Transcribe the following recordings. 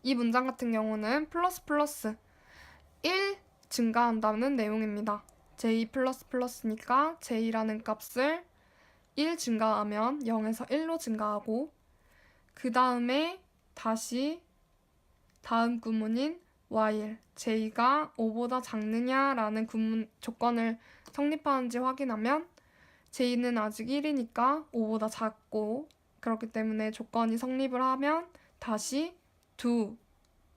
이 문장 같은 경우는 플러스 1 증가한다는 내용입니다. j++니까 j라는 값을 1 증가하면 0에서 1로 증가하고 그 다음에 다시 다음 구문인 while j가 5보다 작느냐라는 조건을 성립하는지 확인하면 j는 아직 1이니까 5보다 작고 그렇기 때문에 조건이 성립을 하면 다시 do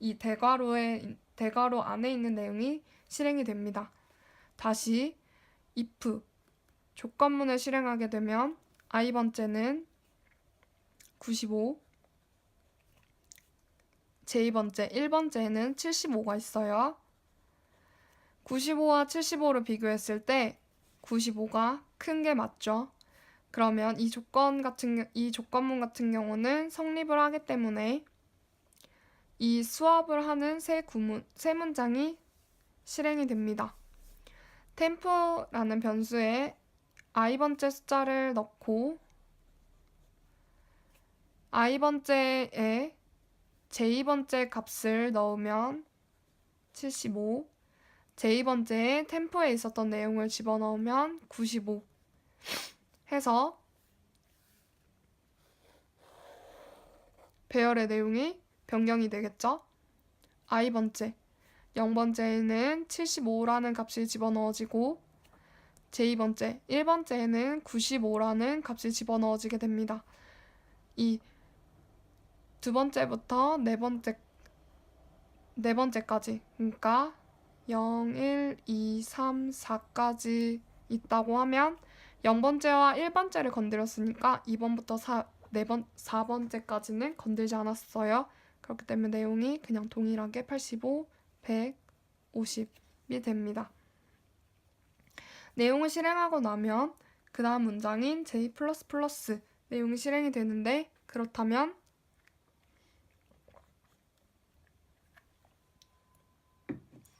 이 대괄호 안에 있는 내용이 실행이 됩니다. 다시 if 조건문을 실행하게 되면 i번째는 95 j번째 1번째에는 75가 있어요. 95와 75를 비교했을 때 95가 큰 게 맞죠. 그러면 이 조건문 같은 경우는 성립을 하기 때문에 이 수업을 하는 세 문장이 실행이 됩니다. 템프라는 변수에 i번째 숫자를 넣고 i번째에 j번째 값을 넣으면 75, j번째에 템프에 있었던 내용을 집어넣으면 95 해서 배열의 내용이 변경이 되겠죠. i번째 0번째에는 75라는 값이 집어넣어지고 j번째 1번째에는 95라는 값이 집어넣어지게 됩니다. 이 두 번째부터 네 번째까지 그러니까 0, 1, 2, 3, 4까지 있다고 하면 0번째와 1번째를 건드렸으니까 2번부터 4번째까지는 건들지 않았어요. 그렇기 때문에 내용이 그냥 동일하게 85, 100, 50이 됩니다. 내용을 실행하고 나면 그 다음 문장인 j++ 내용이 실행이 되는데 그렇다면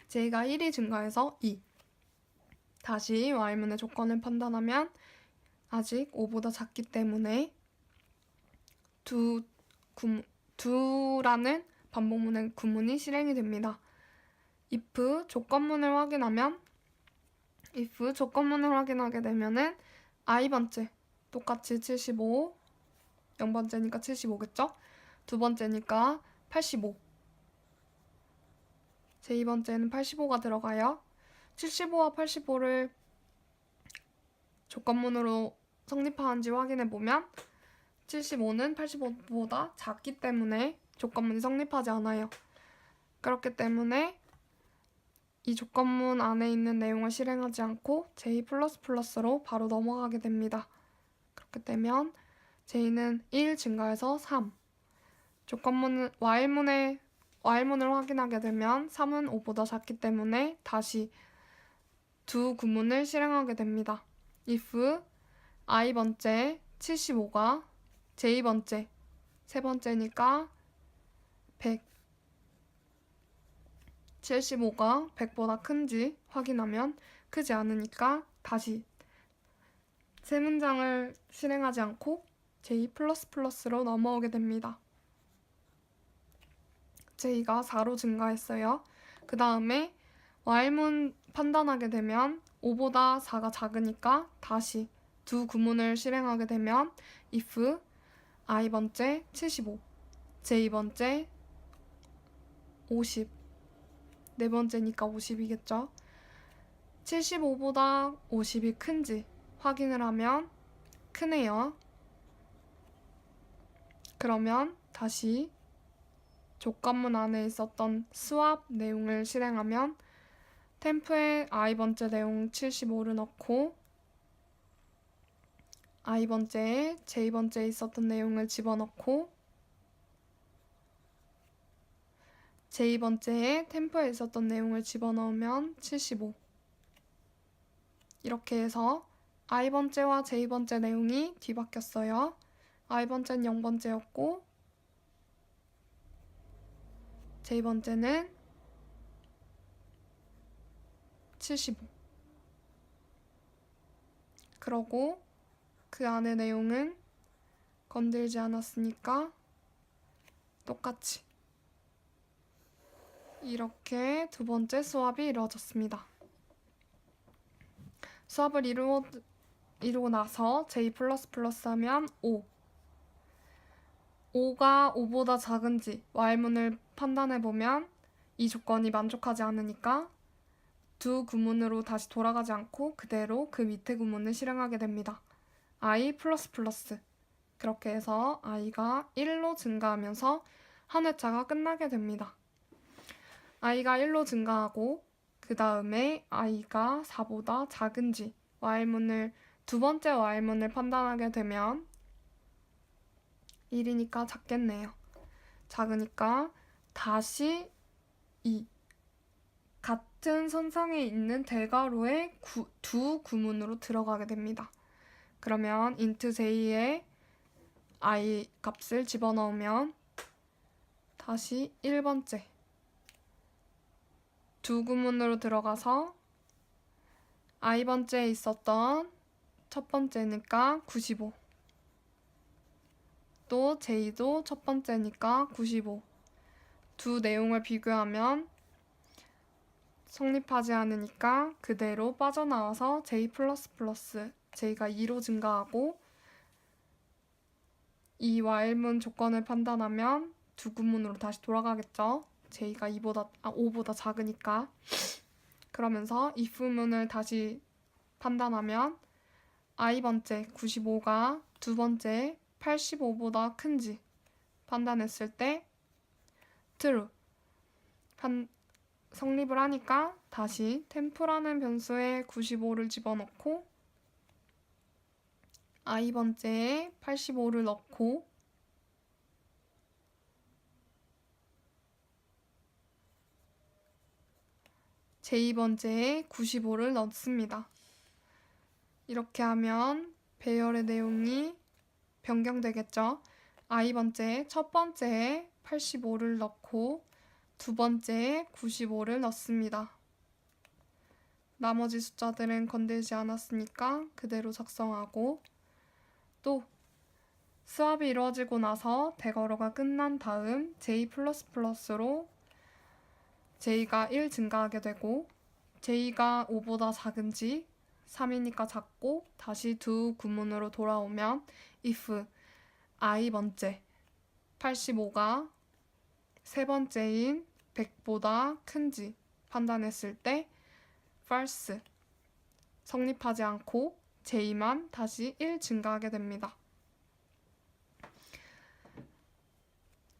j가 1이 증가해서 2 다시 while문의 조건을 판단하면 아직 5보다 작기 때문에 do라는 반복문의 구문이 실행이 됩니다. if 조건문을 확인하게 되면은 i번째 똑같이 75 0번째니까 75겠죠? 두 번째니까 85 제2번째는 85가 들어가요. 75와 85를 조건문으로 성립하는지 확인해보면 75는 85보다 작기 때문에 조건문이 성립하지 않아요. 그렇기 때문에 이 조건문 안에 있는 내용을 실행하지 않고 j++로 바로 넘어가게 됩니다. 그렇게 되면 j는 1 증가해서 3 while문을 확인하게 되면 3은 5보다 작기 때문에 다시 두 구문을 실행하게 됩니다. if i번째 75가 j번째 세 번째니까 100 75가 100보다 큰지 확인하면 크지 않으니까 다시 세 문장을 실행하지 않고 j++로 넘어오게 됩니다. j가 4로 증가했어요. 그 다음에 while문 판단하게 되면 5보다 4가 작으니까 다시 두 구문을 실행하게 되면 if i번째 75, j번째 50, 네 번째니까 50이겠죠. 75보다 50이 큰지 확인을 하면 크네요. 그러면 다시 조건문 안에 있었던 swap 내용을 실행하면 템프에 i번째 내용 75를 넣고 i번째에 j번째에 있었던 내용을 집어넣고 j번째에 템프에 있었던 내용을 집어넣으면 75 이렇게 해서 i번째와 j번째 내용이 뒤바뀌었어요. i번째는 0번째였고 j번째는 75 그러고 그 안의 내용은 건들지 않았으니까 똑같이 이렇게 두 번째 수합이 이루어졌습니다. 수합을 이루고 나서 J++ 하면 5. 5가 5보다 작은지 Y문을 판단해보면 이 조건이 만족하지 않으니까 두 구문으로 다시 돌아가지 않고 그대로 그 밑에 구문을 실행하게 됩니다. I++. 그렇게 해서 i가 1로 증가하면서 한 회차가 끝나게 됩니다. i가 1로 증가하고 그 다음에 i가 4보다 작은지 두 번째 while문을 판단하게 되면 1이니까 작겠네요. 작으니까 다시 같은 선상에 있는 대괄호의 두 구문으로 들어가게 됩니다. 그러면 int j에 i 값을 집어넣으면 다시 1번째 두 구문으로 들어가서 i번째에 있었던 첫 번째니까 95. 또 j도 첫 번째니까 95. 두 내용을 비교하면 성립하지 않으니까 그대로 빠져나와서 j++ j가 2로 증가하고 이 while문 조건을 판단하면 두 구문으로 다시 돌아가겠죠. j가 5보다 작으니까. 그러면서 if문을 다시 판단하면 i번째 95가 두 번째 85보다 큰지 판단했을 때 true. 성립을 하니까 다시 temp라는 변수에 95를 집어넣고 i번째에 85를 넣고 j번째에 95를 넣습니다. 이렇게 하면 배열의 내용이 변경되겠죠. i번째에 첫 번째에 85를 넣고 두 번째에 95를 넣습니다. 나머지 숫자들은 건들지 않았으니까 그대로 작성하고 또 수합이 이루어지고 나서 대괄호가 끝난 다음 J++로 J가 1 증가하게 되고 J가 5보다 작은지 3이니까 작고 다시 두 구문으로 돌아오면 if i번째 85가 세 번째인 100보다 큰지 판단했을 때 false. 성립하지 않고 j만 다시 1 증가하게 됩니다.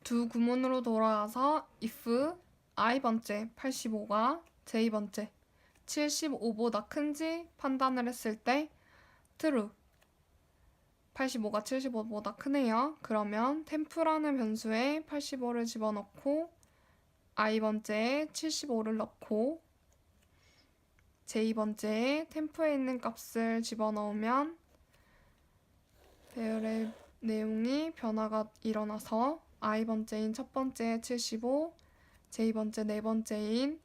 두 구문으로 돌아와서 if i번째 85가 j번째 75보다 큰지 판단을 했을 때 true. 85가 75보다 크네요. 그러면 temp라는 변수에 85를 집어넣고 i번째에 75를 넣고 j번째에 temp에 있는 값을 집어넣으면 배열의 내용이 변화가 일어나서 i번째인 첫 번째에 75, j번째 네 번째인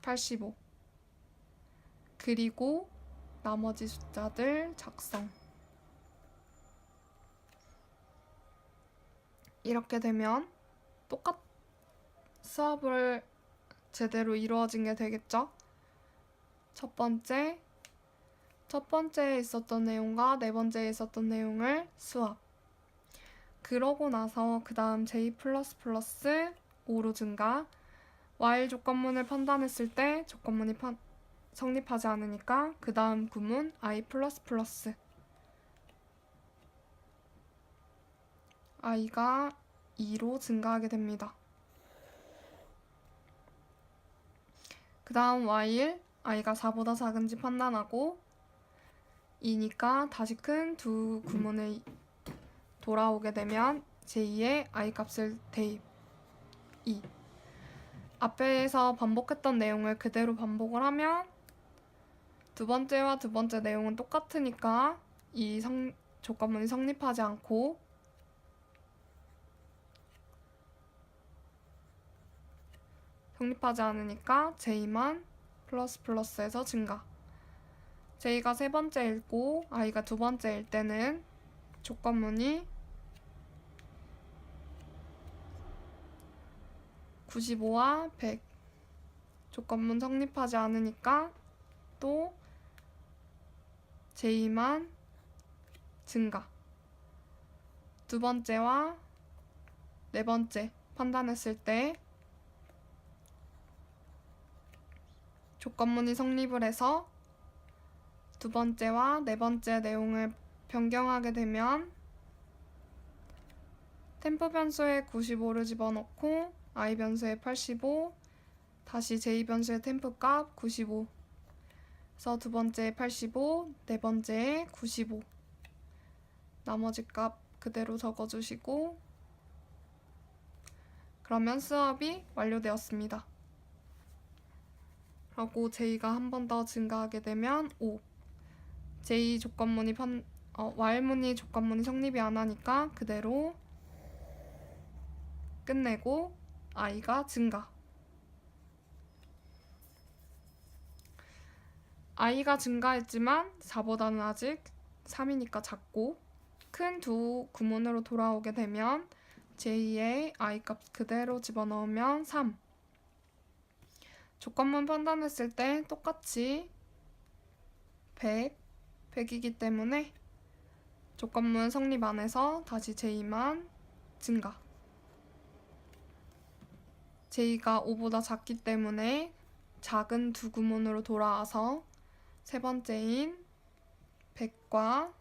85 그리고 나머지 숫자들 작성. 이렇게 되면 수합을 제대로 이루어진 게 되겠죠? 첫 번째에 있었던 내용과 네 번째에 있었던 내용을 수합. 그러고 나서 그 다음 J++ 5로 증가. while 조건문을 판단했을 때 조건문이 성립하지 않으니까 그 다음 구문 I++. i가 2로 증가하게 됩니다. 그 다음 while i가 4보다 작은지 판단하고 2니까 다시 큰 두 구문을 돌아오게 되면 j2의 i 값을 대입 2. 앞에서 반복했던 내용을 그대로 반복을 하면 두 번째와 두 번째 내용은 똑같으니까 이 조건문이 성립하지 않고 성립하지 않으니까 j만 플러스에서 증가. j가 세 번째일고 i가 두 번째일 때는 조건문이 95와 100 조건문 성립하지 않으니까 또 j2만 증가. 두 번째와 네 번째 판단했을 때 조건문이 성립을 해서 두 번째와 네 번째 내용을 변경하게 되면 템프 변수에 95를 집어넣고 i 변수에 85, 다시 j 변수의 템프 값 95. 그래서 두 번째에 85, 네 번째에 95. 나머지 값 그대로 적어주시고 그러면 수업이 완료되었습니다. 그리고 j가 한 번 더 증가하게 되면 5. j 조건문이 while문이 조건문이 성립이 안 하니까 그대로 끝내고 i가 증가. i가 증가했지만 4보다는 아직 3이니까 작고 큰 두 구문으로 돌아오게 되면 j의 i 값 그대로 집어넣으면 3. 조건문 판단했을 때 똑같이 100이기 때문에 조건문 성립 안에서 다시 j만 증가. j가 5보다 작기 때문에 작은 두 구문으로 돌아와서 세 번째인 100과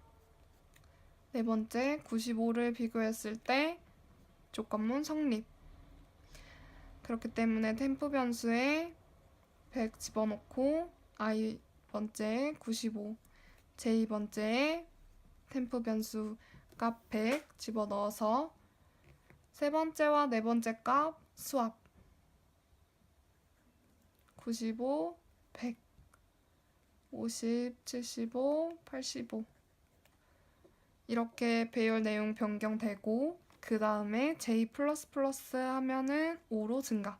네 번째 95를 비교했을 때 조건문 성립. 그렇기 때문에 템프 변수에 100 집어넣고 i 번째에 95, j 번째에 템프 변수 값 100 집어넣어서 세 번째와 네 번째 값 수합 95, 100, 50, 75, 85 이렇게 배열 내용 변경되고 그 다음에 j++ 하면은 5로 증가.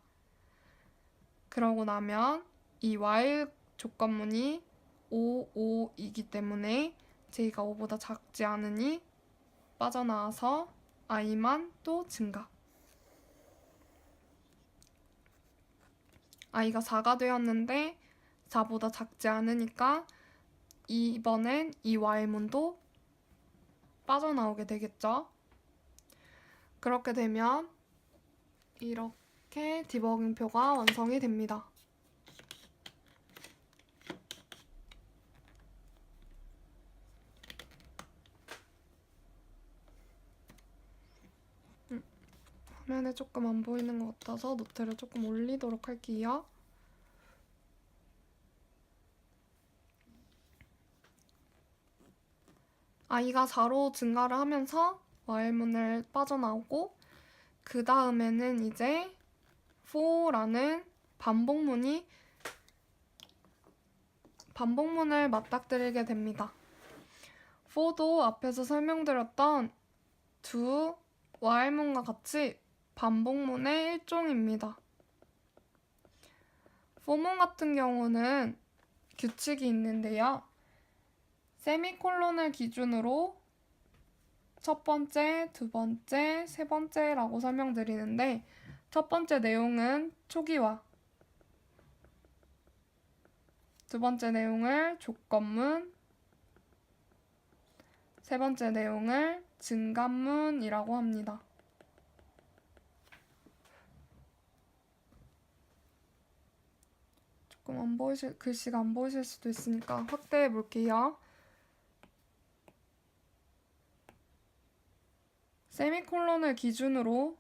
그러고 나면 이 while 조건문이 5, 5이기 때문에 j가 5보다 작지 않으니 빠져나와서 i만 또 증가. i가 4가 되었는데 4보다 작지 않으니까 이번엔 이 while문도 빠져나오게 되겠죠. 그렇게 되면 이렇게 디버깅표가 완성이 됩니다. 화면에 조금 안 보이는 것 같아서 노트를 조금 올리도록 할게요. i가 4로 증가를 하면서 while문을 빠져나오고 그 다음에는 이제 for라는 반복문을 맞닥뜨리게 됩니다. for도 앞에서 설명드렸던 두 while문과 같이 반복문의 일종입니다. for문 같은 경우는 규칙이 있는데요. 세미콜론을 기준으로 첫 번째, 두 번째, 세 번째라고 설명드리는데 첫 번째 내용은 초기화, 두 번째 내용을 조건문, 세 번째 내용을 증가문이라고 합니다. 조금 글씨가 안 보이실 수도 있으니까 확대해 볼게요. 세미콜론을 기준으로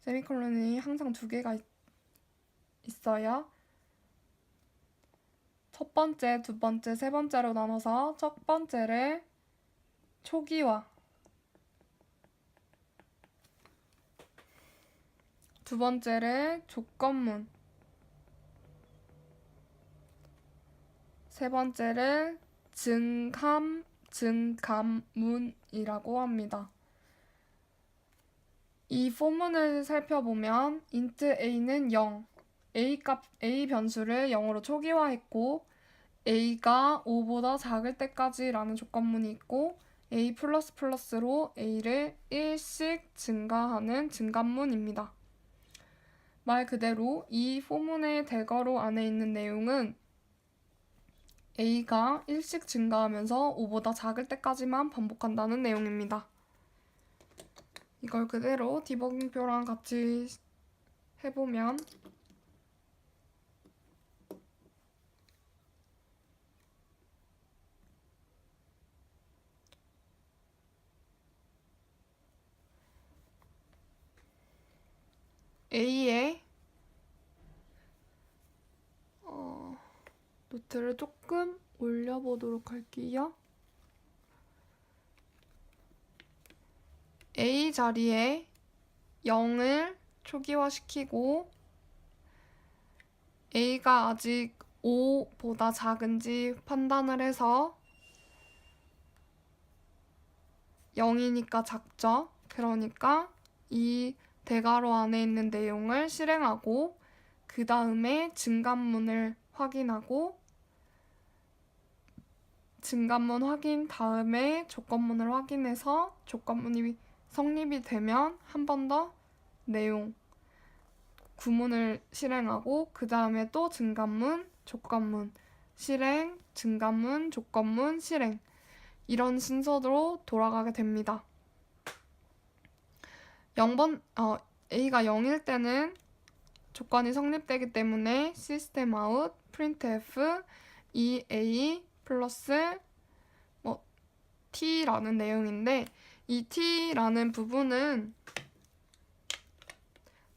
세미콜론이 항상 두 개가 있어요. 첫 번째, 두 번째, 세 번째로 나눠서 첫 번째를 초기화, 두 번째를 조건문, 세 번째를 증감문이라고 합니다. 이 포문을 살펴보면 int a는 0, a 변수를 0으로 초기화했고 a가 5보다 작을 때까지 라는 조건문이 있고 A++로 A를 1씩 증가하는 증가문입니다. 말 그대로 이 포문의 대괄호 안에 있는 내용은 A가 1씩 증가하면서 5보다 작을 때까지만 반복한다는 내용입니다. 이걸 그대로 디버깅표랑 같이 해보면 A의 노트를 조금 올려보도록 할게요. A 자리에 0을 초기화시키고 A가 아직 5보다 작은지 판단을 해서 0이니까 작죠. 그러니까 이 대괄호 안에 있는 내용을 실행하고 그 다음에 증가문을 확인하고 증가문 확인 다음에 조건문을 확인해서 조건문이 성립이 되면 한 번 더 내용 구문을 실행하고 그 다음에 또 증가문, 조건문, 실행, 증가문, 조건문, 실행 이런 순서로 돌아가게 됩니다. A가 0일 때는 조건이 성립되기 때문에 system out, printf, EA 플러스 t라는 내용인데 이 t라는 부분은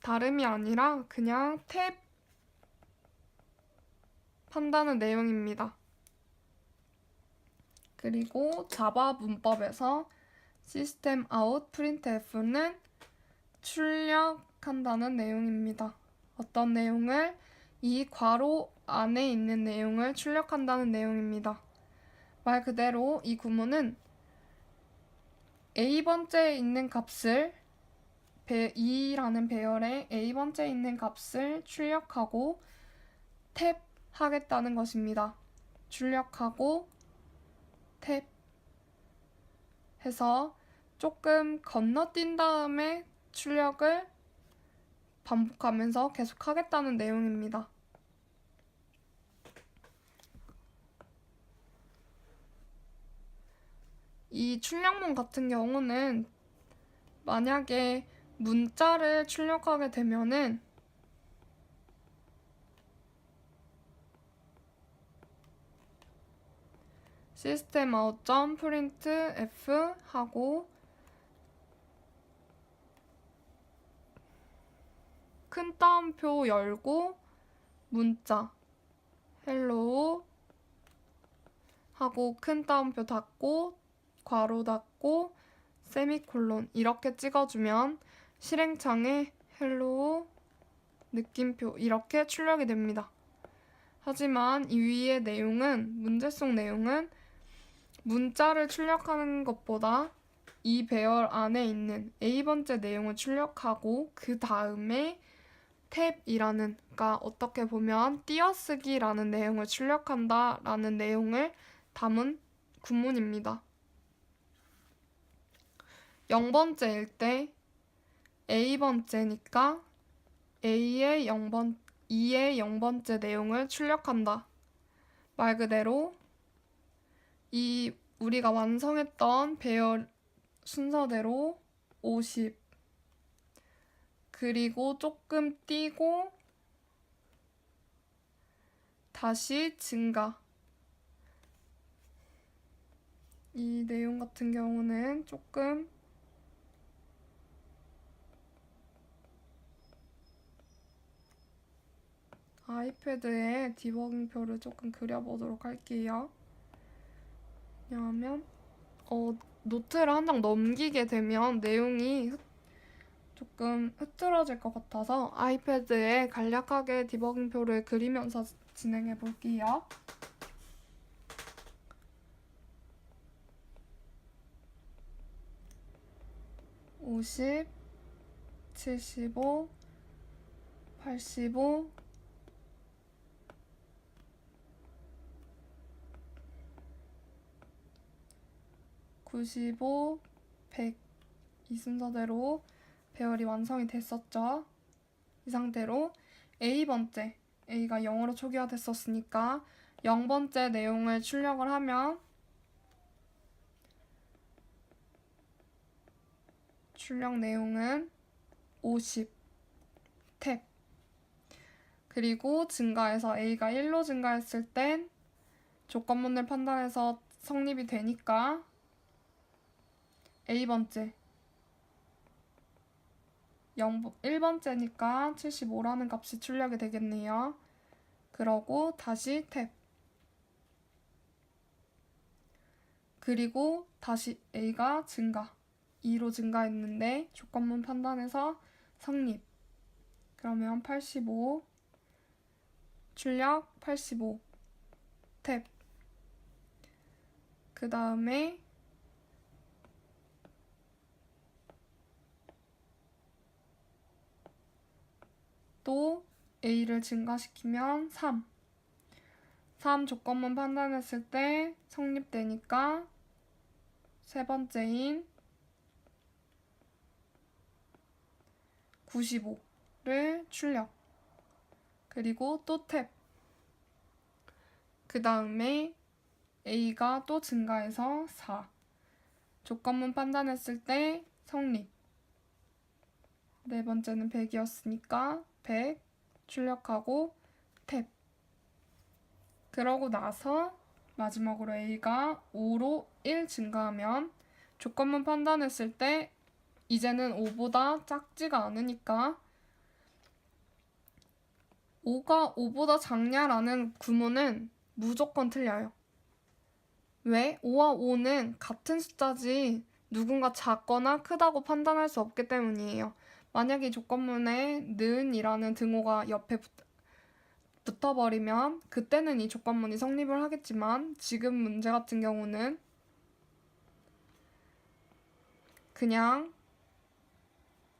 다름이 아니라 그냥 탭 한다는 내용입니다. 그리고 자바 문법에서 system out, printf는 출력한다는 내용입니다. 어떤 내용을? 이 괄호 안에 있는 내용을 출력한다는 내용입니다. 말 그대로 이 구문은 A번째에 있는 값을 2라는 배열에 A번째에 있는 값을 출력하고 탭 하겠다는 것입니다. 출력하고 탭 해서 조금 건너뛴 다음에 출력을 반복하면서 계속 하겠다는 내용입니다. 이 출력문 같은 경우는 만약에 문자를 출력하게 되면은 systemout.printf 하고 큰 따옴표 열고 문자 hello 하고 큰 따옴표 닫고 괄호 닫고 세미콜론 이렇게 찍어주면 실행창에 hello 느낌표 이렇게 출력이 됩니다. 하지만 이 위의 내용은 문제 속 내용은 문자를 출력하는 것보다 이 배열 안에 있는 A번째 내용을 출력하고 그 다음에 탭이라는, 그러니까 어떻게 보면 띄어쓰기라는 내용을 출력한다라는 내용을 담은 구문입니다. 0번째일 때 A번째니까 A의 2의 0번째 내용을 출력한다. 말 그대로 이 우리가 완성했던 배열 순서대로 50 그리고 조금 띄고 다시 증가. 이 내용 같은 경우는 조금 아이패드에 디버깅표를 조금 그려보도록 할게요. 왜냐하면 노트를 한 장 넘기게 되면 내용이 조금 흐트러질 것 같아서 아이패드에 간략하게 디버깅표를 그리면서 진행해 볼게요. (50) (75) (85) 95, 100 이 순서대로 배열이 완성이 됐었죠. 이 상태로 A번째, A가 0으로 초기화됐었으니까 0번째 내용을 출력을 하면 출력 내용은 50 탭. 그리고 증가해서 A가 1로 증가했을 땐 조건문을 판단해서 성립이 되니까 A번째 1번째니까 75라는 값이 출력이 되겠네요. 그러고 다시 탭. 그리고 다시 A가 증가 2로 증가했는데 조건문 판단해서 성립. 그러면 85 출력 85 탭. 그 다음에 또 A를 증가시키면 3 조건문 판단했을 때 성립되니까 세 번째인 95를 출력. 그리고 또 탭. 그 다음에 A가 또 증가해서 4. 조건문 판단했을 때 성립. 네 번째는 100이었으니까 100 출력하고 탭. 그러고 나서 마지막으로 A가 5로 1 증가하면 조건문 판단했을 때 이제는 5보다 작지가 않으니까 5가 5보다 작냐라는 구문은 무조건 틀려요. 왜? 5와 5는 같은 숫자지 누군가 작거나 크다고 판단할 수 없기 때문이에요. 만약에 이 조건문에 는이라는 등호가 옆에 붙어버리면 그때는 이 조건문이 성립을 하겠지만 지금 문제 같은 경우는 그냥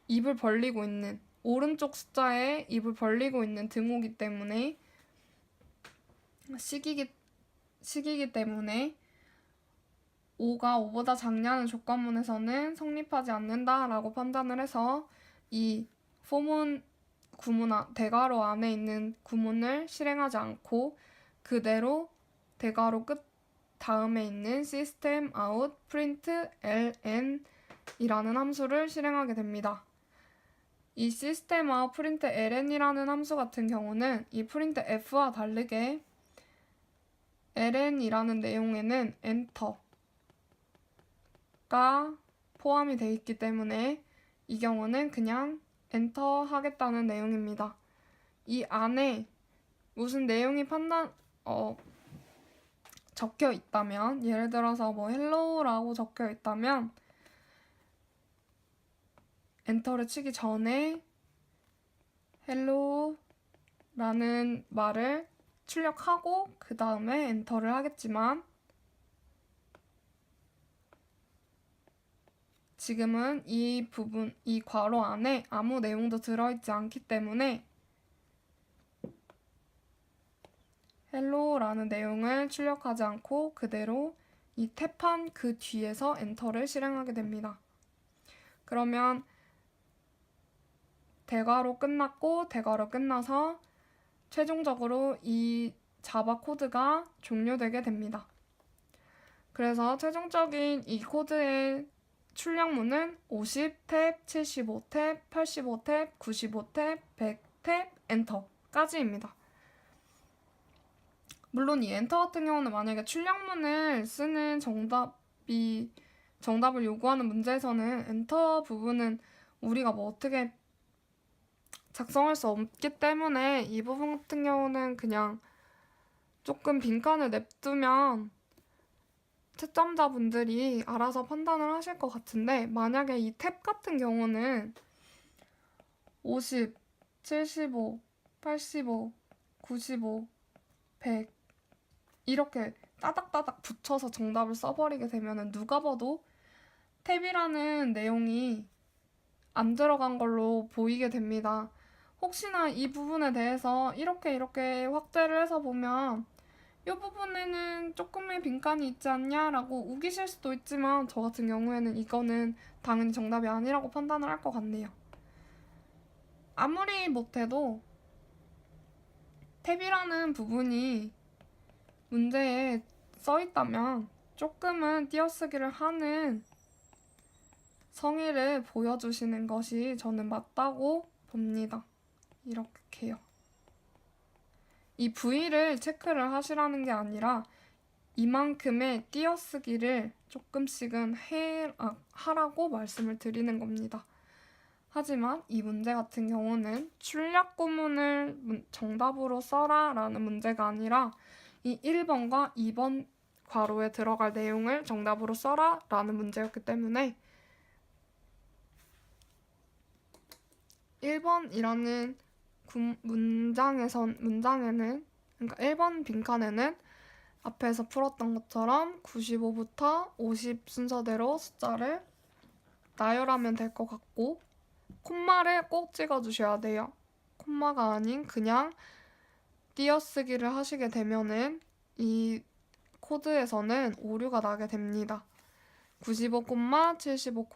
입을 벌리고 있는 오른쪽 숫자에 입을 벌리고 있는 등호기 때문에 식이기 때문에 5가 5보다 작냐는 조건문에서는 성립하지 않는다라고 판단을 해서 이 대괄호 안에 있는 구문을 실행하지 않고 그대로 대괄호 끝 다음에 있는 system out print ln 이라는 함수를 실행하게 됩니다. 이 system out print ln이라는 함수 같은 경우는 이 print f와 다르게 ln이라는 내용에는 엔터가 포함이 되어 있기 때문에 이 경우는 그냥 엔터 하겠다는 내용입니다. 이 안에 무슨 내용이 적혀 있다면, 예를 들어서 뭐 hello라고 적혀 있다면 엔터를 치기 전에 hello라는 말을 출력하고 그 다음에 엔터를 하겠지만 지금은 이 괄호 안에 아무 내용도 들어있지 않기 때문에 hello라는 내용을 출력하지 않고 그대로 이 탭한 그 뒤에서 엔터를 실행하게 됩니다. 그러면 대괄호 끝났고 대괄호 끝나서 최종적으로 이 자바 코드가 종료되게 됩니다. 그래서 최종적인 이 코드의 출력문은 50탭, 75탭, 85탭, 95탭, 100탭, 엔터까지입니다. 물론 이 엔터 같은 경우는 만약에 출력문을 쓰는 정답을 요구하는 문제에서는 엔터 부분은 우리가 뭐 어떻게 작성할 수 없기 때문에 이 부분 같은 경우는 그냥 조금 빈칸을 냅두면 채점자분들이 알아서 판단을 하실 것 같은데 만약에 이 탭 같은 경우는 50, 75, 85, 95, 100 이렇게 따닥따닥 붙여서 정답을 써버리게 되면 누가 봐도 탭이라는 내용이 안 들어간 걸로 보이게 됩니다. 혹시나 이 부분에 대해서 이렇게 확대를 해서 보면 이 부분에는 조금의 빈칸이 있지 않냐라고 우기실 수도 있지만 저 같은 경우에는 이거는 당연히 정답이 아니라고 판단을 할 것 같네요. 아무리 못해도 탭이라는 부분이 문제에 써 있다면 조금은 띄어쓰기를 하는 성의를 보여주시는 것이 저는 맞다고 봅니다. 이렇게요. 이 V를 체크를 하시라는 게 아니라 이만큼의 띄어쓰기를 조금씩은 하라고 말씀을 드리는 겁니다. 하지만 이 문제 같은 경우는 출력 구문을 정답으로 써라 라는 문제가 아니라 이 1번과 2번 괄호에 들어갈 내용을 정답으로 써라 라는 문제였기 때문에 1번이라는 문장에는 그러니까 1번 빈칸에는 앞에서 풀었던 것처럼 95부터 50 순서대로 숫자를 나열하면 될 것 같고 콤마를 꼭 찍어주셔야 돼요. 콤마가 아닌 그냥 띄어쓰기를 하시게 되면은 이 코드에서는 오류가 나게 됩니다. 95, 75,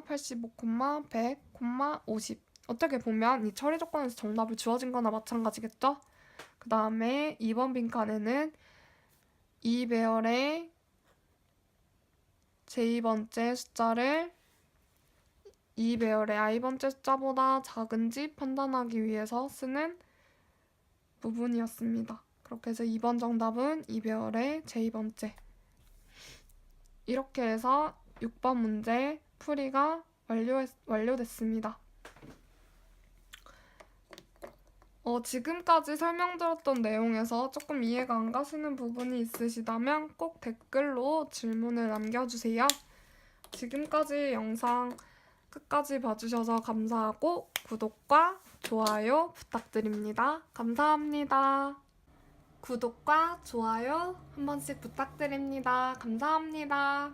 85, 100, 50 어떻게 보면 이 처리 조건에서 정답을 주어진 거나 마찬가지겠죠? 그 다음에 2번 빈칸에는 이 배열의 j-번째 숫자를 이 배열의 i번째 숫자보다 작은지 판단하기 위해서 쓰는 부분이었습니다. 그렇게 해서 2번 정답은 이 배열의 j-번째. 이렇게 해서 6번 문제 풀이가 완료됐습니다. 지금까지 설명드렸던 내용에서 조금 이해가 안 가시는 부분이 있으시다면 꼭 댓글로 질문을 남겨주세요. 지금까지 영상 끝까지 봐주셔서 감사하고 구독과 좋아요 부탁드립니다. 감사합니다. 구독과 좋아요 한 번씩 부탁드립니다. 감사합니다.